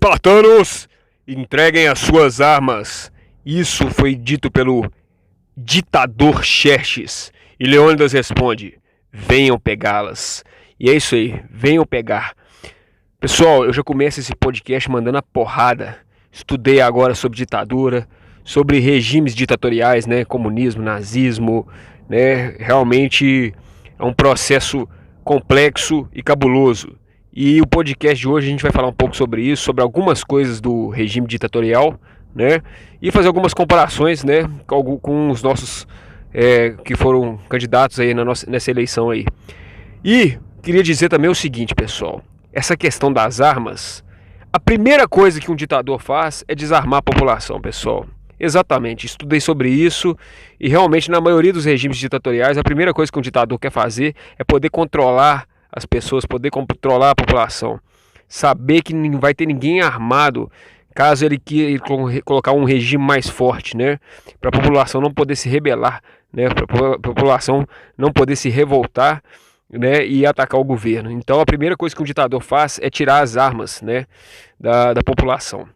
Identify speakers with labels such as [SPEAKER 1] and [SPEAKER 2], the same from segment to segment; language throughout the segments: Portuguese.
[SPEAKER 1] Espartanos, entreguem as suas armas. Isso foi dito pelo ditador Xerxes. E Leônidas responde: venham pegá-las. E é isso aí, venham pegar. Pessoal, eu já começo esse podcast mandando a porrada. Estudei agora sobre ditadura, sobre regimes ditatoriais, né? Comunismo, nazismo, né? Realmente é um processo complexo e cabuloso. E o podcast de hoje a gente vai falar um pouco sobre isso, sobre algumas coisas do regime ditatorial, né? E fazer algumas comparações, né? Com os nossos que foram candidatos aí nessa eleição aí. E queria dizer também o seguinte, pessoal: essa questão das armas, a primeira coisa que um ditador faz é desarmar a população, pessoal. Exatamente, estudei sobre isso e realmente na maioria dos regimes ditatoriais a primeira coisa que um ditador quer fazer é poder controlar as pessoas, poder controlar a população. Saber que não vai ter ninguém armado caso ele queira colocar um regime mais forte, né? Para a população não poder se rebelar, né? Para a população não poder se revoltar, né? E atacar o governo. Então a primeira coisa que um ditador faz é tirar as armas, né? Da população.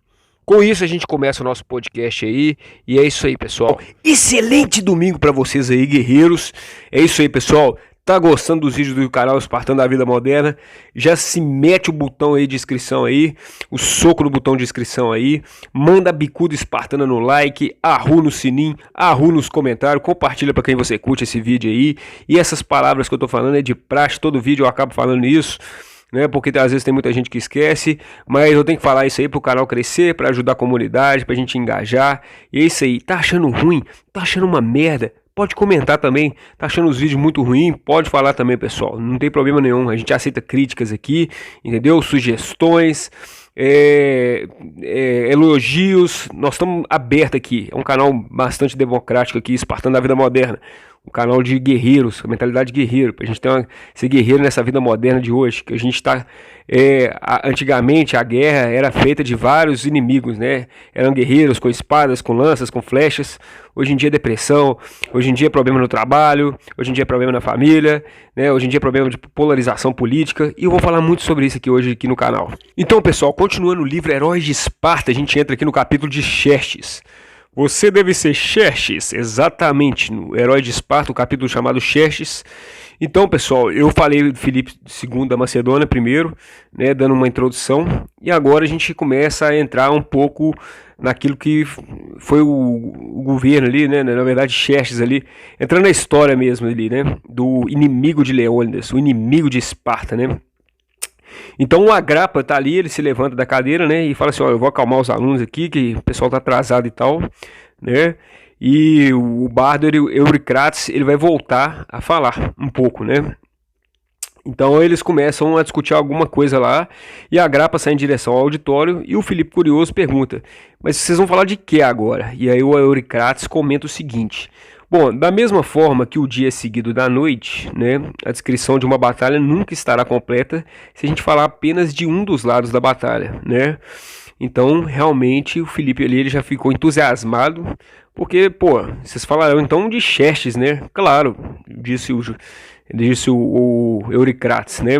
[SPEAKER 1] Com isso a gente começa o nosso podcast aí, e é isso aí, pessoal. Excelente domingo para vocês aí, guerreiros. É isso aí, pessoal. Tá gostando dos vídeos do canal Espartano da Vida Moderna? Já se mete o botão aí de inscrição aí, o soco no botão de inscrição aí, manda a bicuda espartana no like, arru no sininho, arru nos comentários, compartilha para quem você curte esse vídeo aí. E essas palavras que eu tô falando é de praxe, todo vídeo eu acabo falando isso, né? Porque às vezes tem muita gente que esquece, mas eu tenho que falar isso aí pro canal crescer, para ajudar a comunidade, pra gente engajar. E é isso aí. Tá achando ruim? Tá achando uma merda? Pode comentar também. Tá achando os vídeos muito ruins? Pode falar também, pessoal. Não tem problema nenhum. A gente aceita críticas aqui, entendeu? Sugestões, elogios. Nós estamos abertos aqui. É um canal bastante democrático aqui, Espartano da Vida Moderna. Um canal de guerreiros, a mentalidade de guerreiro, pra gente ser guerreiro nessa vida moderna de hoje, que a gente tá, antigamente a guerra era feita de vários inimigos, né? Eram guerreiros com espadas, com lanças, com flechas. Hoje em dia é depressão, hoje em dia é problema no trabalho, hoje em dia é problema na família, né? Hoje em dia é problema de polarização política, e eu vou falar muito sobre isso aqui hoje aqui no canal. Então, pessoal, continuando o livro Heróis de Esparta, a gente entra aqui no capítulo de Xerxes. Você deve ser Xerxes, exatamente, no Herói de Esparta, o capítulo chamado Xerxes. Então, pessoal, eu falei do Filipe II da Macedônia primeiro, né, dando uma introdução, e agora a gente começa a entrar um pouco naquilo que foi o governo ali, né, na verdade Xerxes ali, entrando na história mesmo ali, né, do inimigo de Leônidas, o inimigo de Esparta, né. Então o Agrapa tá ali, ele se levanta da cadeira, né, e fala assim: ó, eu vou acalmar os alunos aqui, que o pessoal tá atrasado e tal, né, e o bardo Eurícrates, ele vai voltar a falar um pouco, né. Então eles começam a discutir alguma coisa lá, e a Agrapa sai em direção ao auditório, e o Filipe Curioso pergunta: mas vocês vão falar de que agora? E aí o Eurícrates comenta o seguinte: bom, da mesma forma que o dia é seguido da noite, né, a descrição de uma batalha nunca estará completa se a gente falar apenas de um dos lados da batalha, né? Então, realmente, o Filipe ali ele já ficou entusiasmado, porque, pô, vocês falaram então de Xerxes, né? Claro, disse o Eurícrates, né?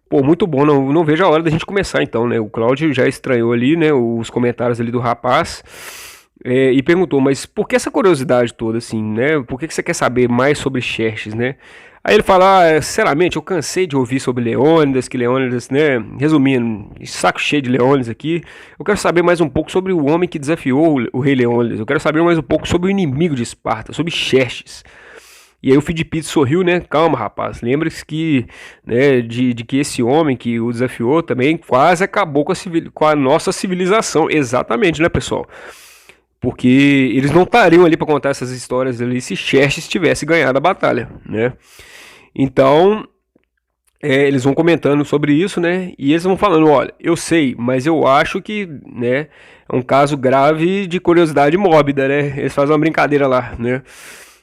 [SPEAKER 1] Pô, muito bom, não vejo a hora da gente começar então, né? O Cláudio já estranhou ali, né, os comentários ali do rapaz. E perguntou: mas por que essa curiosidade toda, assim, né? Por que você quer saber mais sobre Xerxes, né? Aí ele fala: sinceramente, eu cansei de ouvir sobre Leônidas, que Leônidas, né? Resumindo, saco cheio de Leônidas aqui. Eu quero saber mais um pouco sobre o homem que desafiou o rei Leônidas. Eu quero saber mais um pouco sobre o inimigo de Esparta, sobre Xerxes. E aí o Filipe sorriu, né? Calma, rapaz. Lembre-se que, né, de que esse homem que o desafiou também quase acabou com a nossa civilização. Exatamente, né, pessoal? Porque eles não estariam ali para contar essas histórias ali se Xerxes tivesse ganhado a batalha, né? Então, eles vão comentando sobre isso, né? E eles vão falando: olha, eu sei, mas eu acho que, né, é um caso grave de curiosidade mórbida, né? Eles fazem uma brincadeira lá, né?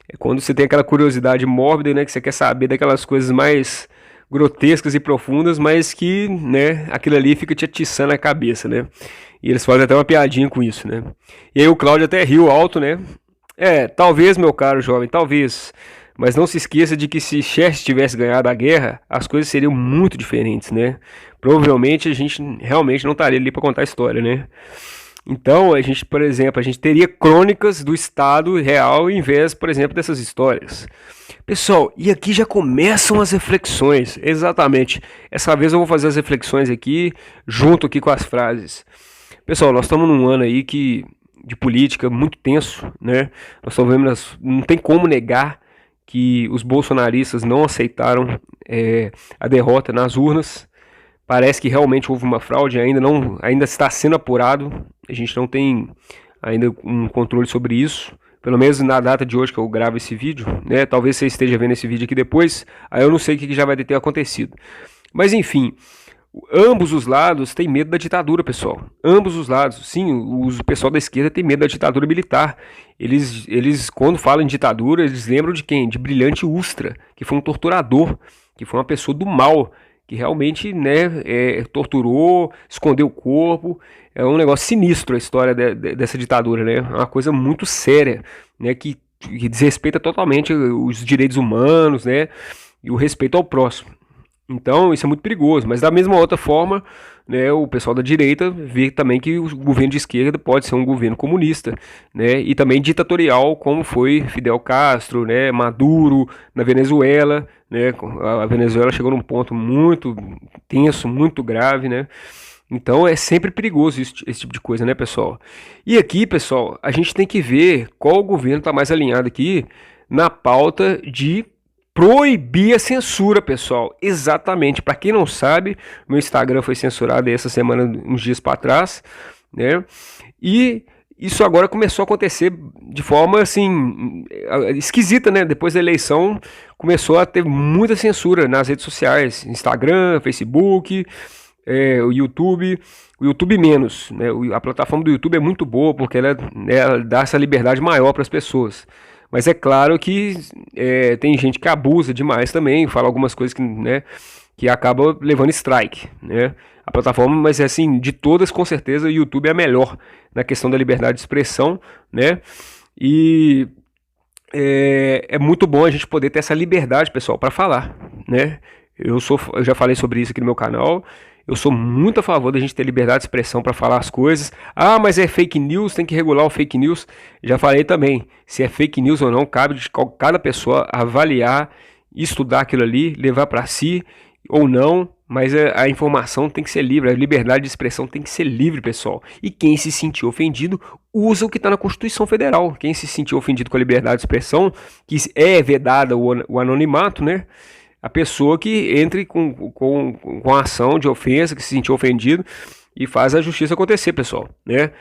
[SPEAKER 1] É quando você tem aquela curiosidade mórbida, né, que você quer saber daquelas coisas mais grotescas e profundas, mas que, né, aquilo ali fica te atiçando a cabeça, né? E eles fazem até uma piadinha com isso, né? E aí o Cláudio até riu alto, né? Talvez, meu caro jovem, talvez. Mas não se esqueça de que se Xerxes tivesse ganhado a guerra, as coisas seriam muito diferentes, né? Provavelmente a gente realmente não estaria ali para contar a história, né? Então, a gente, por exemplo, a gente teria crônicas do Estado real em vez, por exemplo, dessas histórias. Pessoal, e aqui já começam as reflexões, exatamente. Essa vez eu vou fazer as reflexões aqui, junto aqui com as frases. Pessoal, nós estamos num ano aí de política muito tenso, né? Nós estamos vendo, não tem como negar que os bolsonaristas não aceitaram a derrota nas urnas. Parece que realmente houve uma fraude, ainda está sendo apurado. A gente não tem ainda um controle sobre isso. Pelo menos na data de hoje que eu gravo esse vídeo, né? Talvez você esteja vendo esse vídeo aqui depois. Aí eu não sei o que já vai ter acontecido. Mas enfim, ambos os lados têm medo da ditadura, pessoal. Ambos os lados. Sim, o pessoal da esquerda tem medo da ditadura militar. Eles quando falam em ditadura, eles lembram de quem? De Brilhante Ustra, que foi um torturador, que foi uma pessoa do mal, que realmente, né, torturou, escondeu o corpo. É um negócio sinistro a história dessa ditadura, né? É uma coisa muito séria, né, que desrespeita totalmente os direitos humanos, né, e o respeito ao próximo. Então isso é muito perigoso, mas da mesma outra forma, né, o pessoal da direita vê também que o governo de esquerda pode ser um governo comunista, né, e também ditatorial, como foi Fidel Castro, né, Maduro na Venezuela, né, a Venezuela chegou num ponto muito tenso, muito grave, né. Então é sempre perigoso esse tipo de coisa, né, pessoal? E aqui, pessoal, a gente tem que ver qual governo está mais alinhado aqui na pauta de proibir a censura, pessoal. Exatamente. Para quem não sabe, meu Instagram foi censurado essa semana, uns dias para trás, né? E isso agora começou a acontecer de forma assim esquisita, né? Depois da eleição começou a ter muita censura nas redes sociais, Instagram, Facebook, o YouTube. O YouTube menos, né? A plataforma do YouTube é muito boa porque ela dá essa liberdade maior para as pessoas. Mas é claro que tem gente que abusa demais também, fala algumas coisas que, né, que acaba levando strike, né? A plataforma, mas assim, de todas, com certeza, o YouTube é a melhor na questão da liberdade de expressão, né? E é muito bom a gente poder ter essa liberdade, pessoal, para falar, né? Eu já falei sobre isso aqui no meu canal. Eu sou muito a favor da gente ter liberdade de expressão para falar as coisas. Ah, mas é fake news, tem que regular o fake news. Já falei também, se é fake news ou não, cabe de cada pessoa avaliar, estudar aquilo ali, levar para si ou não, mas a informação tem que ser livre, a liberdade de expressão tem que ser livre, pessoal. E quem se sentir ofendido, usa o que está na Constituição Federal. Quem se sentir ofendido com a liberdade de expressão, que é vedada o anonimato, né? A pessoa que entre com a ação de ofensa, que se sentiu ofendido e faz a justiça acontecer, pessoal, né?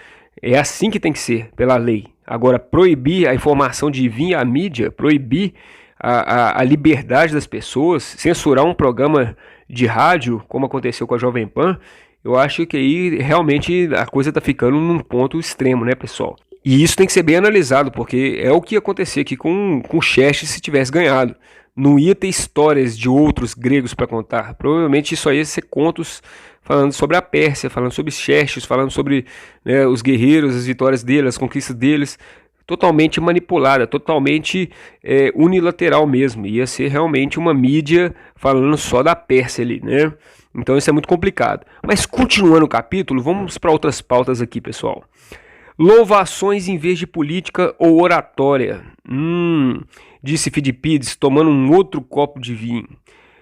[SPEAKER 1] É assim que tem que ser, pela lei. Agora, proibir a informação de vir à mídia, proibir a liberdade das pessoas, censurar um programa de rádio, como aconteceu com a Jovem Pan, eu acho que aí realmente a coisa está ficando num ponto extremo, né, pessoal? E isso tem que ser bem analisado, porque é o que ia acontecer aqui com Xerxes se tivesse ganhado. Não ia ter histórias de outros gregos para contar. Provavelmente isso aí ia ser contos falando sobre a Pérsia, falando sobre Xerxes, falando sobre, né, os guerreiros, as vitórias deles, as conquistas deles. Totalmente manipulada, totalmente unilateral mesmo. Ia ser realmente uma mídia falando só da Pérsia ali, né? Então isso é muito complicado. Mas continuando o capítulo, vamos para outras pautas aqui, pessoal. Louvações em vez de política ou oratória. Disse Fidipides, tomando um outro copo de vinho.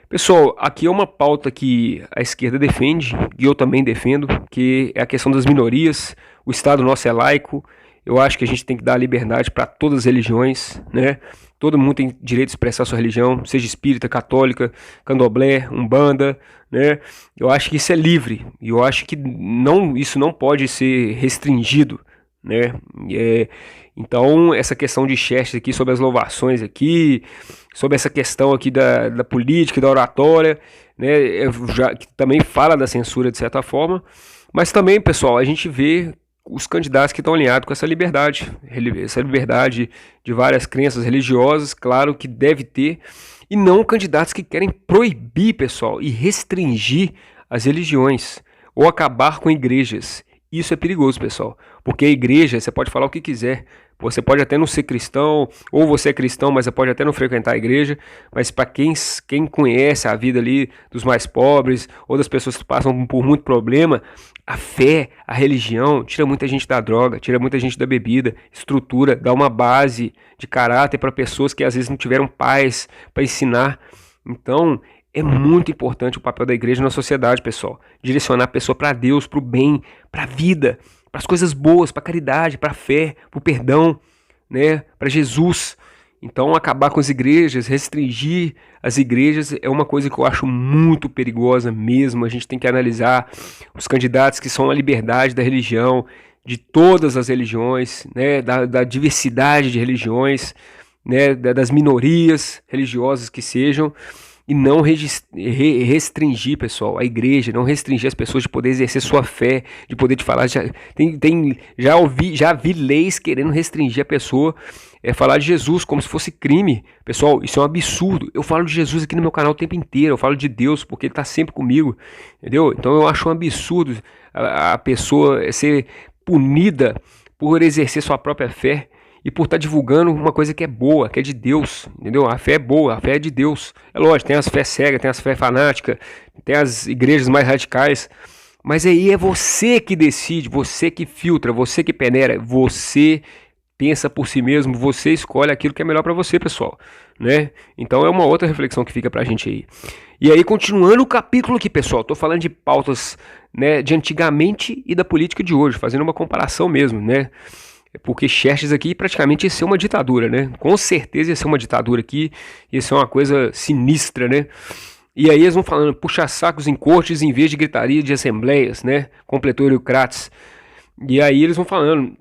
[SPEAKER 1] Pessoal, aqui é uma pauta que a esquerda defende, e eu também defendo, que é a questão das minorias. O Estado nosso é laico. Eu acho que a gente tem que dar liberdade para todas as religiões, né? Todo mundo tem direito de expressar sua religião, seja espírita, católica, candomblé, umbanda, né? Eu acho que isso é livre, e eu acho que isso não pode ser restringido, né? Então, essa questão de Xerxes aqui, sobre as louvações aqui, sobre essa questão aqui da política e da oratória, né? Que também fala da censura de certa forma, mas também, pessoal, a gente vê os candidatos que estão alinhados com essa liberdade de várias crenças religiosas, claro que deve ter, e não candidatos que querem proibir, pessoal, e restringir as religiões, ou acabar com igrejas. Isso é perigoso, pessoal, porque a igreja, você pode falar o que quiser, você pode até não ser cristão, ou você é cristão, mas você pode até não frequentar a igreja, mas para quem conhece a vida ali dos mais pobres, ou das pessoas que passam por muito problema, a fé, a religião, tira muita gente da droga, tira muita gente da bebida, estrutura, dá uma base de caráter para pessoas que às vezes não tiveram pais para ensinar. Então, é muito importante o papel da igreja na sociedade, pessoal. Direcionar a pessoa para Deus, para o bem, para a vida, para as coisas boas, para a caridade, para a fé, para o perdão, né? Para Jesus. Então, acabar com as igrejas, restringir as igrejas é uma coisa que eu acho muito perigosa mesmo. A gente tem que analisar os candidatos que são a liberdade da religião, de todas as religiões, né? Da diversidade de religiões, né? Das minorias religiosas que sejam. E não restringir, pessoal, a igreja, não restringir as pessoas de poder exercer sua fé, de poder te falar. Já vi leis querendo restringir a pessoa, falar de Jesus como se fosse crime. Pessoal, isso é um absurdo. Eu falo de Jesus aqui no meu canal o tempo inteiro, eu falo de Deus porque Ele está sempre comigo, entendeu? Então eu acho um absurdo a pessoa ser punida por exercer sua própria fé e por estar divulgando uma coisa que é boa, que é de Deus, entendeu? A fé é boa, a fé é de Deus. É lógico, tem as fé cegas, tem as fé fanáticas, tem as igrejas mais radicais, mas aí é você que decide, você que filtra, você que peneira, você pensa por si mesmo, você escolhe aquilo que é melhor para você, pessoal, né? Então é uma outra reflexão que fica pra gente aí. E aí, continuando o capítulo aqui, pessoal, tô falando de pautas, né, de antigamente e da política de hoje, fazendo uma comparação mesmo, né? Porque Xerxes aqui praticamente ia ser uma ditadura, né? Com certeza ia ser uma ditadura aqui, ia ser uma coisa sinistra, né? E aí eles vão falando, puxa sacos em cortes em vez de gritaria de assembleias, né? Completou Eucrates. E aí eles vão falando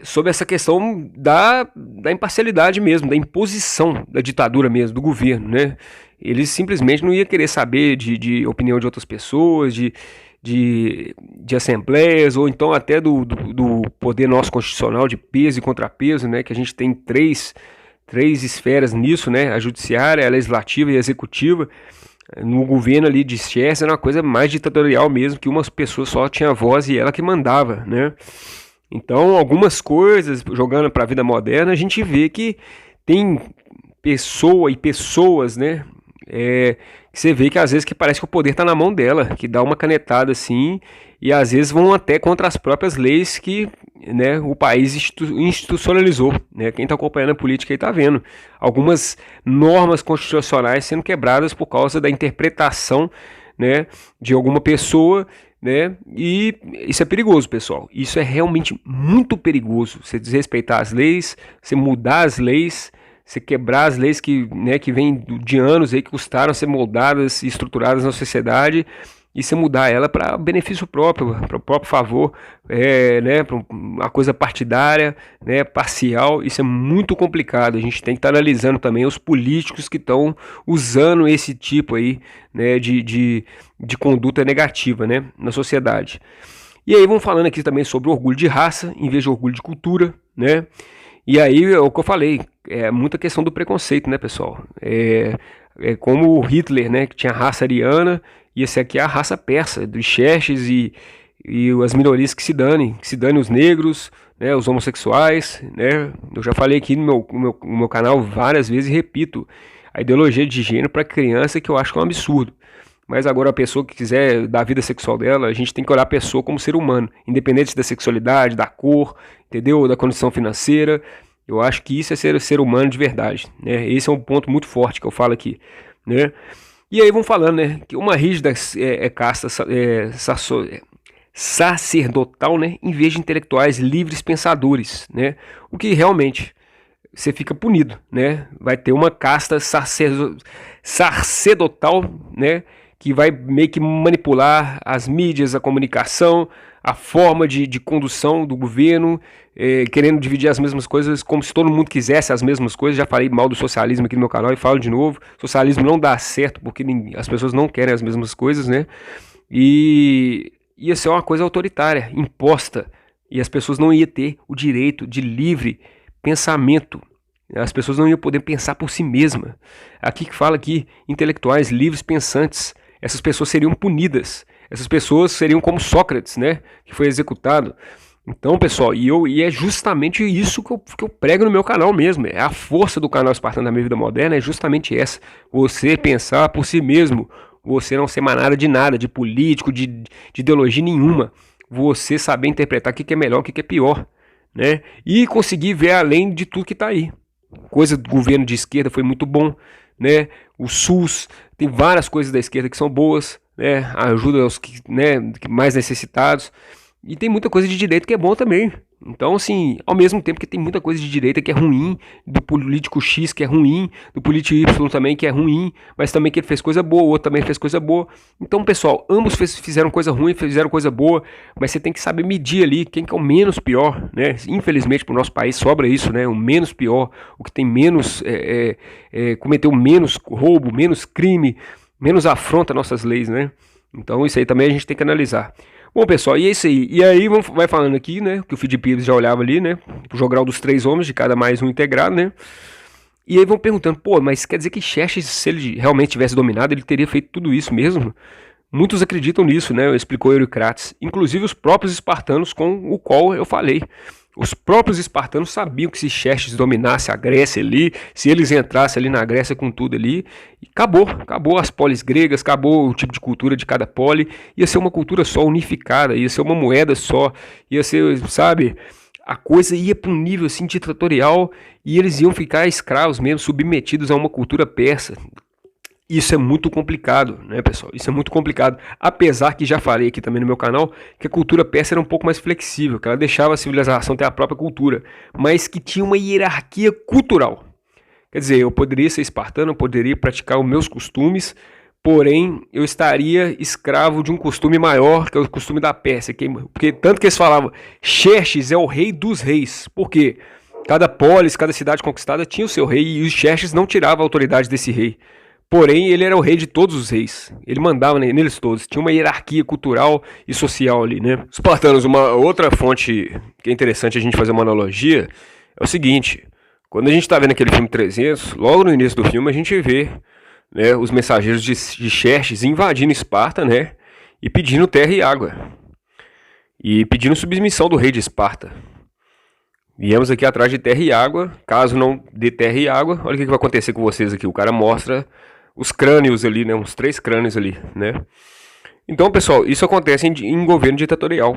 [SPEAKER 1] sobre essa questão da imparcialidade mesmo, da imposição da ditadura mesmo, do governo, né? Eles simplesmente não iam querer saber de opinião de outras pessoas, de assembleias, ou então até do poder nosso constitucional de peso e contrapeso, né, que a gente tem três esferas nisso, né, a judiciária, a legislativa e a executiva. No governo ali de Xerxes era uma coisa mais ditatorial mesmo, que umas pessoas só tinham voz e ela que mandava, né. Então, algumas coisas, jogando para a vida moderna, a gente vê que tem pessoas, né, que você vê que às vezes que parece que o poder está na mão dela, que dá uma canetada assim, e às vezes vão até contra as próprias leis que, né, o país institucionalizou, né? Quem está acompanhando a política aí está vendo algumas normas constitucionais sendo quebradas por causa da interpretação, né, de alguma pessoa, né? E isso é perigoso, pessoal. Isso é realmente muito perigoso. Você desrespeitar as leis, você mudar as leis, você quebrar as leis que, né, que vêm de anos aí, que custaram ser moldadas e estruturadas na sociedade, e você mudar ela para benefício próprio, para o próprio favor, né, para uma coisa partidária, né, parcial. Isso é muito complicado. A gente tem que estar analisando também os políticos que estão usando esse tipo aí, né, de conduta negativa, né, na sociedade. E aí vamos falando aqui também sobre orgulho de raça em vez de orgulho de cultura, né? E aí é o que eu falei, é muita questão do preconceito, né, pessoal? É como o Hitler, né, que tinha a raça ariana, e esse aqui é a raça persa, dos Xerxes e as minorias que se danem os negros, né, os homossexuais, né? Eu já falei aqui no meu canal várias vezes e repito, a ideologia de gênero para criança que eu acho que é um absurdo. Mas agora a pessoa que quiser dar a vida sexual dela, a gente tem que olhar a pessoa como ser humano, independente da sexualidade, da cor, entendeu? Da condição financeira. Eu acho que isso é ser humano de verdade, né? Esse é um ponto muito forte que eu falo aqui, né? E aí vamos falando, né, que uma rígida casta sacerdotal, né, em vez de intelectuais livres pensadores, né? O que realmente você fica punido, né? Vai ter uma casta sacerdotal, né, que vai meio que manipular as mídias, a comunicação, a forma de condução do governo, querendo dividir as mesmas coisas como se todo mundo quisesse as mesmas coisas. Já falei mal do socialismo aqui no meu canal e falo de novo. Socialismo não dá certo porque as pessoas não querem as mesmas coisas, né? E ia ser uma coisa autoritária, imposta, e as pessoas não iam ter o direito de livre pensamento. As pessoas não iam poder pensar por si mesmas. Aqui que fala aqui, intelectuais livres pensantes, essas pessoas seriam punidas. Essas pessoas seriam como Sócrates, né? Que foi executado. Então, pessoal, e é justamente isso que eu prego no meu canal mesmo. É a força do canal Espartano da Minha Vida Moderna, é justamente essa. Você pensar por si mesmo. Você não ser manada de nada, de político, de ideologia nenhuma. Você saber interpretar o que é melhor, o que é pior, né? E conseguir ver além de tudo que está aí. Coisa do governo de esquerda foi muito bom, né? O SUS, tem várias coisas da esquerda que são boas, né? Ajuda aos que, né, mais necessitados. E tem muita coisa de direita que é bom também. Então, assim, ao mesmo tempo que tem muita coisa de direita que é ruim, do político X que é ruim, do político Y também que é ruim, mas também que ele fez coisa boa, o outro também fez coisa boa. Então, pessoal, ambos fizeram coisa ruim, fizeram coisa boa, mas você tem que saber medir ali quem que é o menos pior, né? Infelizmente, pro nosso país sobra isso, né? O menos pior, o que tem menos, cometeu menos roubo, menos crime, menos afronta às nossas leis, né? Então, isso aí também a gente tem que analisar. Bom, pessoal, e é isso aí. E aí vai falando aqui, né, que o Felipe Pires já olhava ali, né, o jogral dos 3 homens, de cada mais um integrado, né. E aí vão perguntando, pô, mas quer dizer que Xerxes, se ele realmente tivesse dominado, ele teria feito tudo isso mesmo? Muitos acreditam nisso, né, explicou Eurícrates, inclusive os próprios espartanos com o qual eu falei. Os próprios espartanos sabiam que se Xerxes dominasse a Grécia ali, se eles entrassem ali na Grécia com tudo ali, acabou as polis gregas, acabou o tipo de cultura de cada poli, ia ser uma cultura só unificada, ia ser uma moeda só, ia ser, sabe, a coisa ia para um nível assim ditatorial e eles iam ficar escravos mesmo, submetidos a uma cultura persa. Isso é muito complicado, né, pessoal? Isso é muito complicado. Apesar que já falei aqui também no meu canal que a cultura persa era um pouco mais flexível, que ela deixava a civilização ter a própria cultura, mas que tinha uma hierarquia cultural. Quer dizer, eu poderia ser espartano, eu poderia praticar os meus costumes, porém eu estaria escravo de um costume maior, que é o costume da Pérsia. Porque tanto que eles falavam, Xerxes é o rei dos reis. Por quê? Cada polis, cada cidade conquistada tinha o seu rei e o Xerxes não tirava a autoridade desse rei. Porém, ele era o rei de todos os reis. Ele mandava neles todos. Tinha uma hierarquia cultural e social ali, né? Espartanos, uma outra fonte que é interessante a gente fazer uma analogia é o seguinte. Quando a gente está vendo aquele filme 300, logo no início do filme a gente vê, né, os mensageiros de Xerxes invadindo Esparta, né? E pedindo terra e água. E pedindo submissão do rei de Esparta. Viemos aqui atrás de terra e água. Caso não dê terra e água, olha o que vai acontecer com vocês aqui. O cara mostra os crânios ali, né? Uns 3 crânios ali, né? Então, pessoal, isso acontece em governo ditatorial.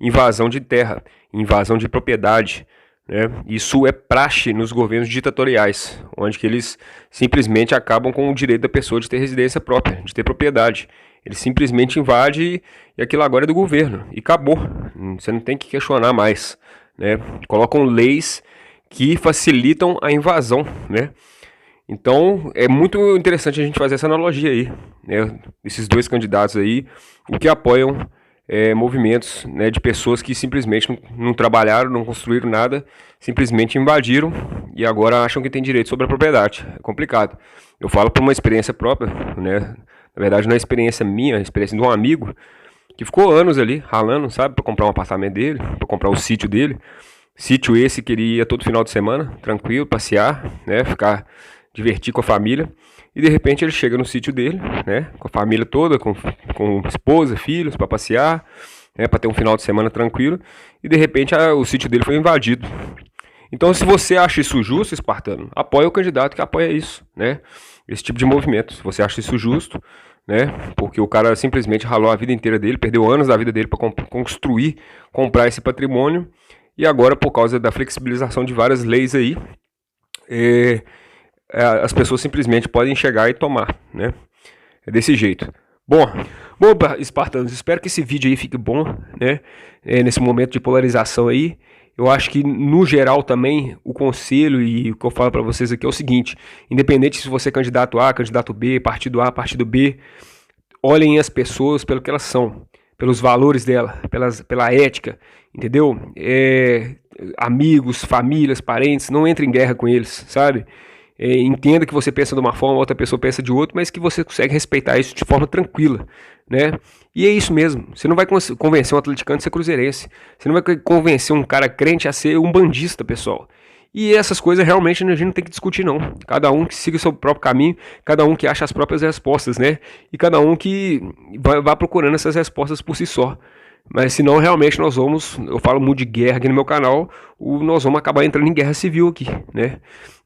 [SPEAKER 1] Invasão de terra, invasão de propriedade, né? Isso é praxe nos governos ditatoriais, onde que eles simplesmente acabam com o direito da pessoa de ter residência própria, de ter propriedade. Ele simplesmente invade e aquilo agora é do governo. E acabou. Você não tem que questionar mais, né? Colocam leis que facilitam a invasão, né? Então, é muito interessante a gente fazer essa analogia aí, né? Esses 2 candidatos aí, o que apoiam movimentos, né, de pessoas que simplesmente não trabalharam, não construíram nada, simplesmente invadiram e agora acham que tem direito sobre a propriedade. É complicado. Eu falo por uma experiência própria, né? Na verdade, não é experiência minha, é experiência de um amigo que ficou anos ali ralando, sabe, para comprar um apartamento dele, para comprar o sítio dele. Sítio esse que ele ia todo final de semana, tranquilo, passear, né, divertir com a família, e de repente ele chega no sítio dele, né, com a família toda, com esposa, filhos, para passear, né, para ter um final de semana tranquilo, e de repente o sítio dele foi invadido. Então, se você acha isso justo, espartano, apoia o candidato que apoia isso, né, esse tipo de movimento. Se você acha isso justo, né, porque o cara simplesmente ralou a vida inteira dele, perdeu anos da vida dele para comprar esse patrimônio, e agora, por causa da flexibilização de várias leis aí, as pessoas simplesmente podem chegar e tomar, né? É desse jeito. Bom, espartanos, espero que esse vídeo aí fique bom, né? Nesse momento de polarização aí. Eu acho que, no geral, também, o conselho e o que eu falo para vocês aqui é o seguinte: independente se você é candidato A, candidato B, partido A, partido B, olhem as pessoas pelo que elas são, pelos valores dela, pela ética, entendeu? Amigos, famílias, parentes, não entre em guerra com eles, sabe? Entenda que você pensa de uma forma, outra pessoa pensa de outra, mas que você consegue respeitar isso de forma tranquila, né? E é isso mesmo. Você não vai convencer um atleticano a ser cruzeirense. Você não vai convencer um cara crente a ser um bandista, pessoal. E essas coisas realmente a gente não tem que discutir, não. Cada um que siga o seu próprio caminho, cada um que acha as próprias respostas, né? E cada um que vá procurando essas respostas por si só. Mas senão realmente nós vamos, eu falo muito de guerra aqui no meu canal, nós vamos acabar entrando em guerra civil aqui, né?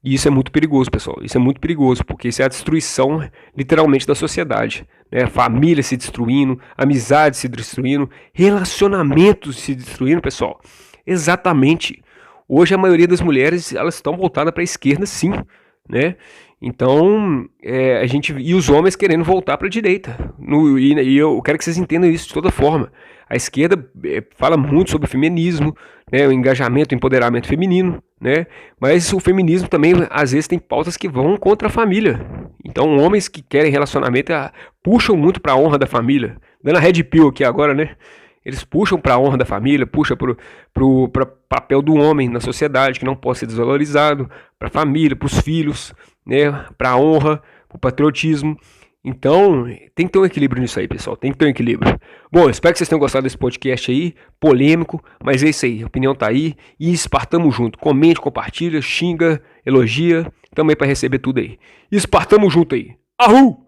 [SPEAKER 1] E isso é muito perigoso, pessoal. Isso é muito perigoso, porque isso é a destruição literalmente da sociedade, né? Família se destruindo, amizade se destruindo, relacionamentos se destruindo, pessoal. Exatamente. Hoje a maioria das mulheres, elas estão voltadas para a esquerda, sim, né? Então, a gente e os homens querendo voltar para a direita. E eu quero que vocês entendam isso de toda forma. A esquerda fala muito sobre o feminismo, né, o engajamento, o empoderamento feminino, né? Mas o feminismo também, às vezes, tem pautas que vão contra a família. Então, homens que querem relacionamento puxam muito para a honra da família. Dando a red pill aqui agora, né? Eles puxam para a honra da família, puxam para o papel do homem na sociedade, que não pode ser desvalorizado, para a família, para os filhos, né, para a honra, para o patriotismo. Então, tem que ter um equilíbrio nisso aí, pessoal. Tem que ter um equilíbrio. Bom, espero que vocês tenham gostado desse podcast aí, polêmico, mas é isso aí. A opinião tá aí. E espartamos junto. Comente, compartilha, xinga, elogia. Também para receber tudo aí. Espartamos junto aí. Arru!